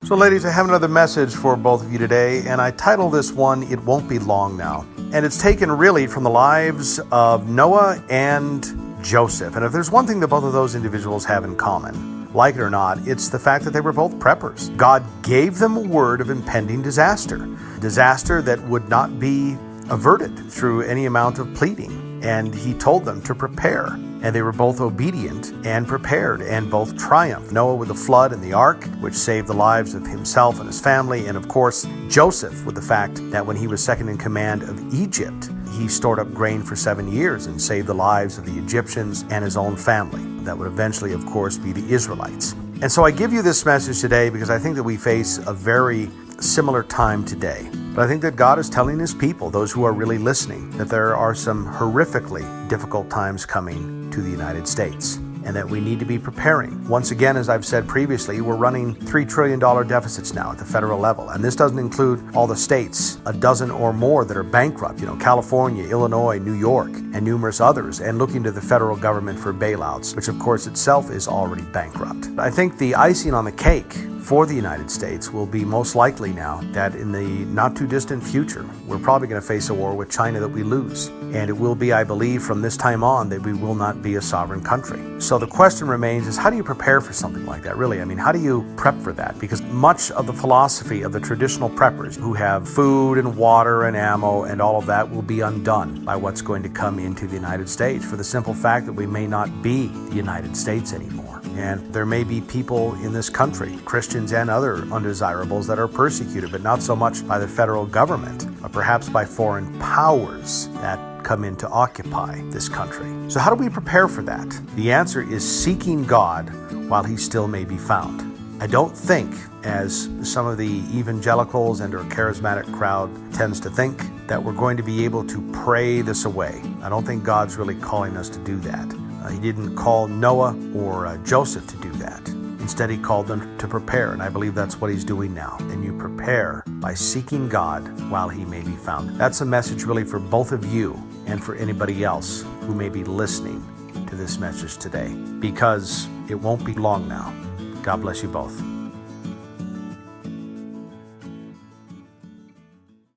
So ladies, I have another message for both of you today, and I title this one, It Won't Be Long Now. And it's taken really from the lives of Noah and Joseph. And if there's one thing that both of those individuals have in common, like it or not, it's the fact that they were both preppers. God gave them a word of impending disaster that would not be averted through any amount of pleading. And he told them to prepare. And they were both obedient and prepared and both triumphed. Noah with the flood and the ark, which saved the lives of himself and his family. And of course, Joseph with the fact that when he was second in command of Egypt, he stored up grain for 7 years and saved the lives of the Egyptians and his own family. That would eventually, of course, be the Israelites. And so I give you this message today because I think that we face a very similar time today. But I think that God is telling his people, those who are really listening, that there are some horrifically difficult times coming to the United States and that we need to be preparing. Once again, as I've said previously, we're running $3 trillion deficits now at the federal level. And this doesn't include all the states, a dozen or more that are bankrupt, California, Illinois, New York, and numerous others, and looking to the federal government for bailouts, which of course itself is already bankrupt. I think the icing on the cake for the United States will be most likely now that in the not too distant future, we're probably going to face a war with China that we lose. And it will be, I believe, from this time on that we will not be a sovereign country. So the question remains is how do you prepare for something like that, really? How do you prep for that? Because much of the philosophy of the traditional preppers who have food and water and ammo and all of that will be undone by what's going to come into the United States for the simple fact that we may not be the United States anymore. And there may be people in this country, Christians and other undesirables, that are persecuted, but not so much by the federal government, but perhaps by foreign powers that come in to occupy this country. So how do we prepare for that? The answer is seeking God while he still may be found. I don't think, as some of the evangelicals and or charismatic crowd tends to think, that we're going to be able to pray this away. I don't think God's really calling us to do that. He didn't call Noah or Joseph to do that. Instead, he called them to prepare, and I believe that's what he's doing now. And you prepare by seeking God while he may be found. That's a message really for both of you and for anybody else who may be listening to this message today, because it won't be long now. God bless you both.